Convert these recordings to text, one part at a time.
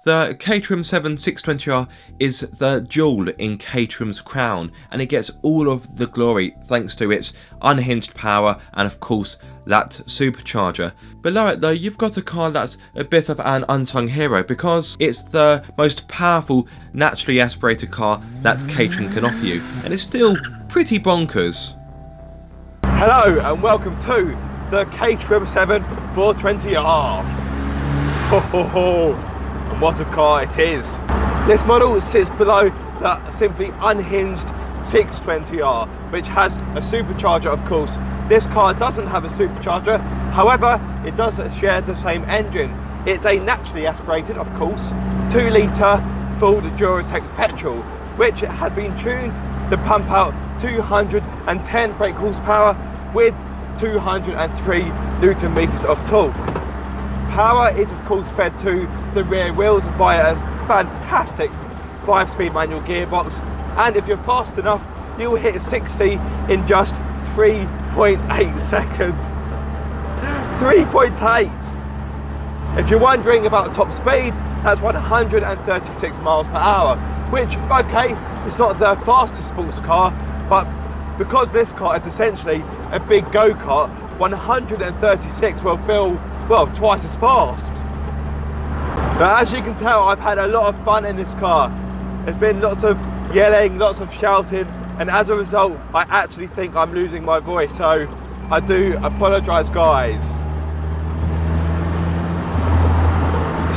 The Caterham Seven 620R is the jewel in Caterham's crown, and it gets all of the glory thanks to its unhinged power and of course that supercharger. Below it though, you've got a car that's a bit of an unsung hero because it's the most powerful naturally aspirated car that Caterham can offer you, and it's still pretty bonkers. Hello and welcome to the Caterham 7 420R. Ho ho ho! And what a car it is. This model sits below the simply unhinged 620R, which has a supercharger of course. This car doesn't have a supercharger, however it does share the same engine. It's a naturally aspirated, of course, 2 litre Ford Duratec petrol, which has been tuned to pump out 210 brake horsepower with 203 newton meters of torque. Power is of course fed to the rear wheels by a fantastic 5-speed manual gearbox, and if you're fast enough you'll hit 60 in just 3.8 seconds. 3.8! If you're wondering about top speed, that's 136 miles per hour, which, okay, it's not the fastest sports car, but because this car is essentially a big go-kart, 136 will feel, well, twice as fast. Now, as you can tell, I've had a lot of fun in this car. There's been lots of yelling, lots of shouting, and as a result, I actually think I'm losing my voice, so I do apologise, guys.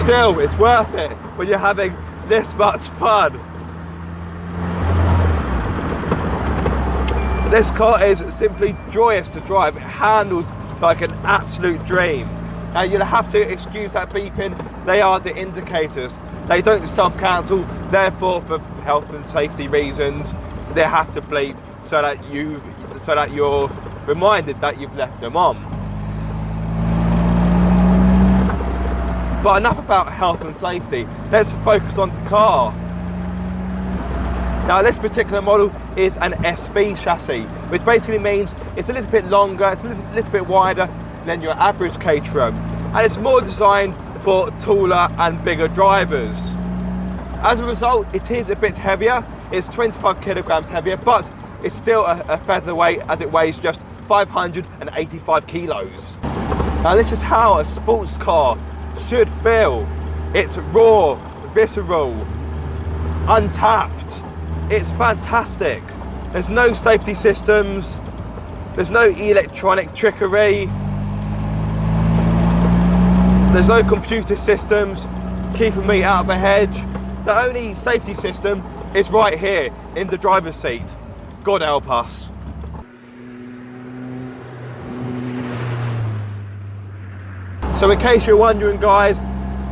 Still, it's worth it when you're having this much fun. This car is simply joyous to drive. It handles like an absolute dream. Now you'll have to excuse that beeping, they are the indicators. They don't self-cancel, therefore for health and safety reasons, they have to bleep so that you're reminded that you've left them on. But enough about health and safety, let's focus on the car. Now this particular model is an SV chassis, which basically means it's a little bit longer, it's a little bit wider than your average Caterham, and it's more designed for taller and bigger drivers. As a result, it is a bit heavier, it's 25 kilograms heavier, but it's still a featherweight as it weighs just 585 kilos. Now this is how a sports car should feel. It's raw, visceral, untapped. It's fantastic. There's no safety systems, there's no electronic trickery, there's no computer systems keeping me out of a hedge. The only safety system is right here in the driver's seat. God help us. So in case you're wondering, guys,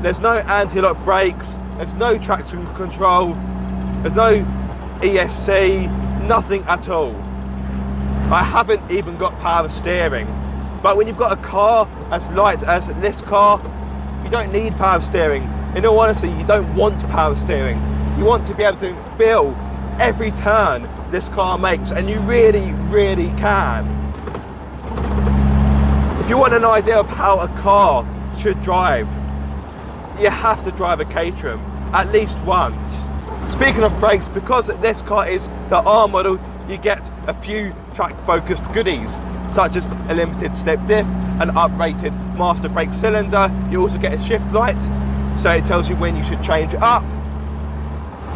there's no anti-lock brakes, there's no traction control, there's no ESC, nothing at all. I haven't even got power steering. But when you've got a car as light as this car, you don't need power steering. In all honesty, you don't want power steering. You want to be able to feel every turn this car makes, and you really, really can. If you want an idea of how a car should drive, you have to drive a Caterham at least once. Speaking of brakes, because this car is the R model, you get a few track-focused goodies, such as a limited slip diff, an uprated master brake cylinder. You also get a shift light, so it tells you when you should change up,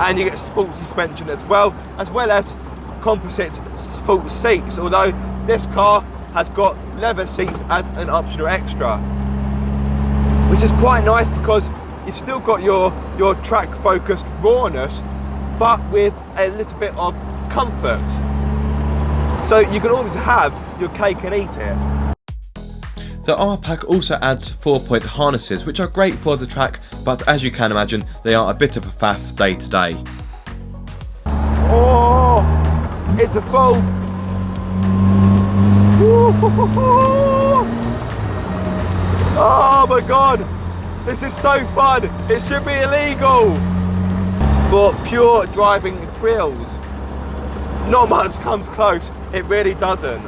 and you get sports suspension as well as composite sports seats, although this car has got leather seats as an optional extra, which is quite nice because you've still got your track-focused rawness, but with a little bit of comfort. So you can always have your cake and eat it. The R pack also adds 4-point harnesses, which are great for the track, but as you can imagine, they are a bit of a faff day to day. Oh, it's a full. Oh my god, this is so fun. It should be illegal. For pure driving thrills, not much comes close, it really doesn't.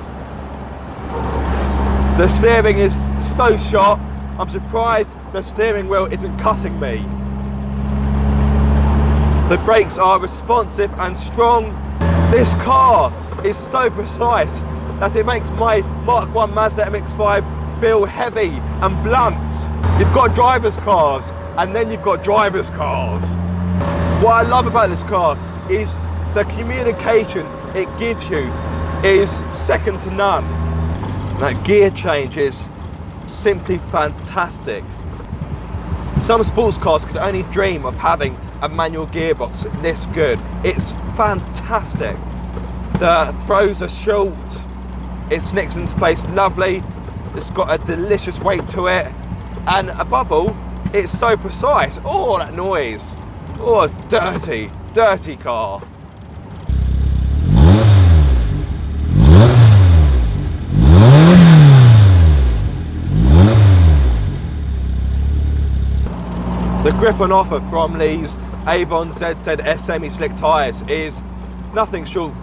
The steering is so sharp, I'm surprised the steering wheel isn't cutting me. The brakes are responsive and strong. This car is so precise that it makes my Mark 1 Mazda MX-5 feel heavy and blunt. You've got driver's cars and then you've got driver's cars. What I love about this car is the communication it gives you is second to none. That gear change is simply fantastic. Some sports cars could only dream of having a manual gearbox this good. It's fantastic. The throws are short, it snicks into place lovely, it's got a delicious weight to it, and above all, it's so precise. Oh, that noise. Oh, dirty, dirty car. The grip on offer from Lee's Avon ZZ semi-slick tyres is nothing short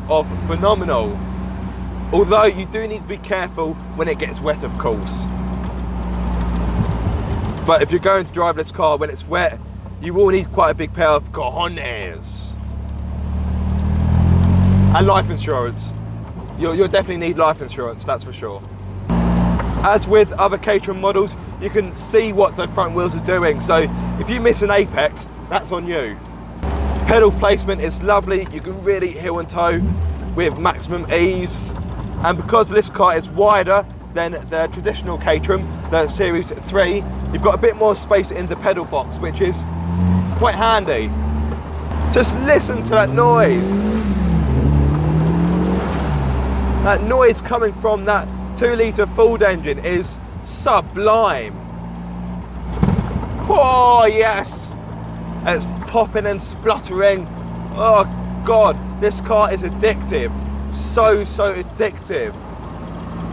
of phenomenal. Although you do need to be careful when it gets wet, of course. But if you're going to drive this car when it's wet, you will need quite a big pair of cojones. And life insurance. You'll definitely need life insurance, that's for sure. As with other Caterham models, you can see what the front wheels are doing. So if you miss an apex, that's on you. Pedal placement is lovely. You can really heel and toe with maximum ease. And because this car is wider than the traditional Caterham, the Series 3, you've got a bit more space in the pedal box, which is quite handy. Just listen to that noise. That noise coming from that 2-litre Ford engine is sublime. Oh yes! And it's popping and spluttering. Oh God, this car is addictive. So addictive.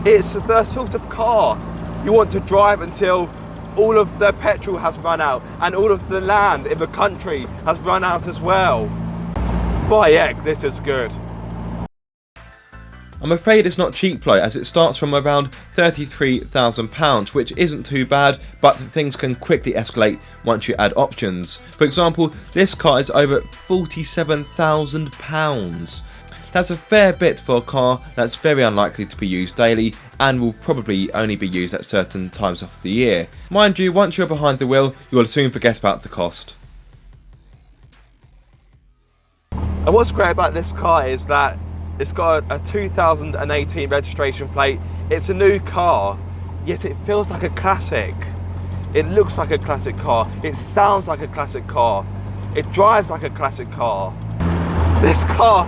It's the sort of car you want to drive until all of the petrol has run out and all of the land in the country has run out as well. By heck, this is good. I'm afraid it's not cheap though, as it starts from around £33,000, which isn't too bad, but things can quickly escalate once you add options. For example, this car is over £47,000. That's a fair bit for a car that's very unlikely to be used daily and will probably only be used at certain times of the year. Mind you, once you're behind the wheel, you'll soon forget about the cost. And what's great about this car is that it's got a 2018 registration plate. It's a new car, yet it feels like a classic. It looks like a classic car. It sounds like a classic car. It drives like a classic car. This car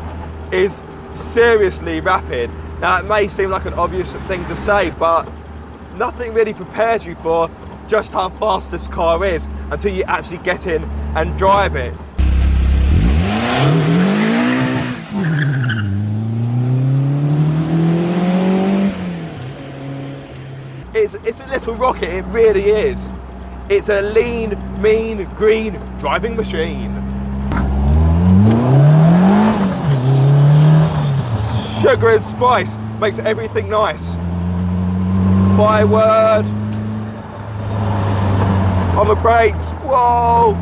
is seriously rapid. Now, it may seem like an obvious thing to say, but nothing really prepares you for just how fast this car is until you actually get in and drive it. It's a little rocket, it really is. It's a lean, mean, green driving machine. Sugar and spice makes everything nice. My word. On the brakes, whoa.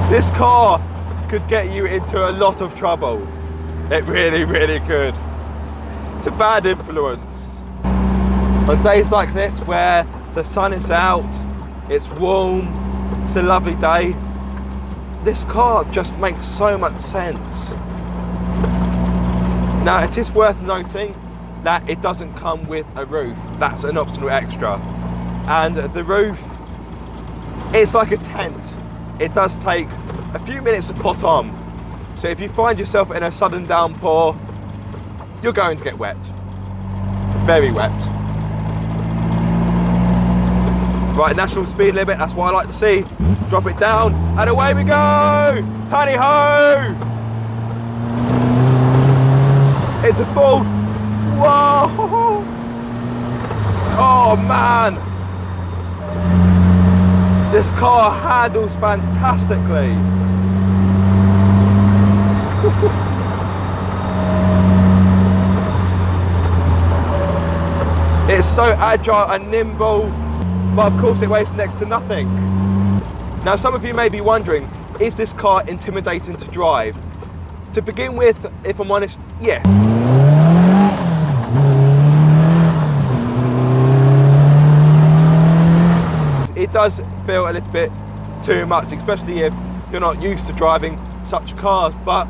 This car could get you into a lot of trouble. It really could. It's a bad influence. On days like this where the sun is out, it's warm, it's a lovely day, this car just makes so much sense. Now, it is worth noting that it doesn't come with a roof. That's an optional extra. And the roof, it's like a tent. It does take a few minutes to put on. So if you find yourself in a sudden downpour, you're going to get wet. Very wet. Right, national speed limit, that's what I like to see. Drop it down, and away we go! Tally ho! Into fourth. Whoa! Oh man! This car handles fantastically. It's so agile and nimble, but of course it weighs next to nothing. Now some of you may be wondering, is this car intimidating to drive? To begin with, if I'm honest, yeah. It does feel a little bit too much, especially if you're not used to driving such cars, but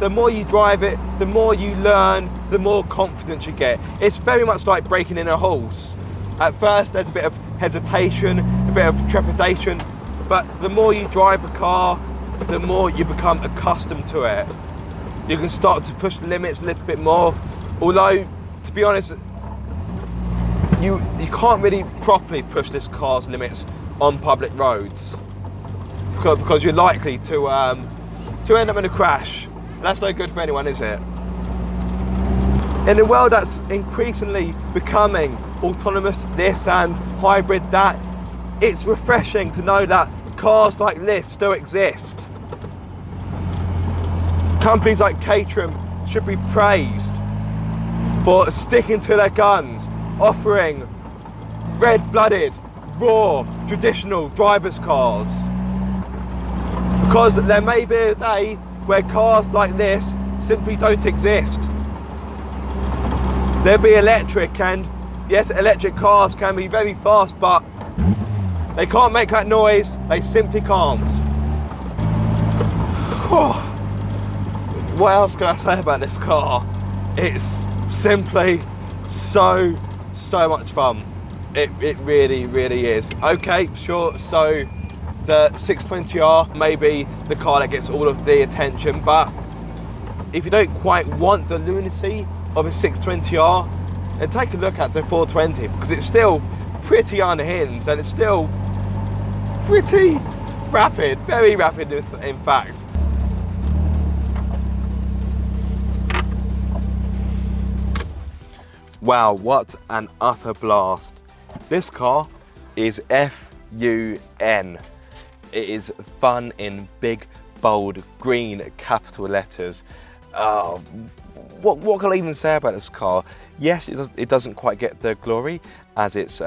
the more you drive it, the more you learn, the more confidence you get. It's very much like breaking in a horse. At first there's a bit of hesitation, a bit of trepidation, but the more you drive a car, the more you become accustomed to it. You can start to push the limits a little bit more, although, to be honest, you can't really properly push this car's limits on public roads because you're likely to end up in a crash. That's no good for anyone, is it? In a world that's increasingly becoming autonomous this and hybrid that, it's refreshing to know that cars like this still exist. Companies like Caterham should be praised for sticking to their guns, offering red-blooded, raw, traditional driver's cars. Because there may be a day where cars like this simply don't exist. They'll be electric, and yes, electric cars can be very fast, but they can't make that noise, they simply can't. What else can I say about this car? It's simply so much fun. It really, really is. Okay, sure, so the 620R may be the car that gets all of the attention, but if you don't quite want the lunacy of a 620R, then take a look at the 420, because it's still pretty unhinged and it's still pretty rapid, very rapid in fact. Wow, what an utter blast. This car is F-U-N. It is fun in big, bold, green capital letters. What can I even say about this car? Yes, it doesn't quite get the glory as its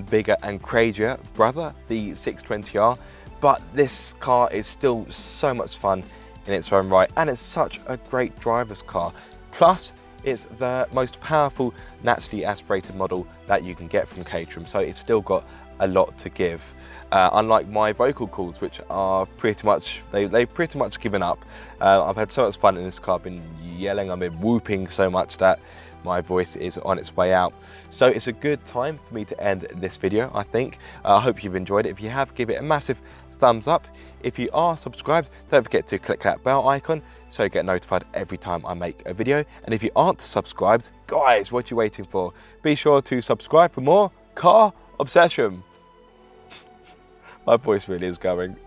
bigger and crazier brother, the 620R, but this car is still so much fun in its own right, and it's such a great driver's car. Plus, it's the most powerful naturally aspirated model that you can get from Caterham, so it's still got a lot to give. Unlike my vocal cords, which are pretty much, they've pretty much given up. I've had so much fun in this car. I've been yelling, I've been whooping so much that my voice is on its way out. So it's a good time for me to end this video, I think. I hope you've enjoyed it. If you have, give it a massive thumbs up. If you are subscribed, don't forget to click that bell icon so you get notified every time I make a video. And if you aren't subscribed, guys, what are you waiting for? Be sure to subscribe for more car obsession. My voice really is going.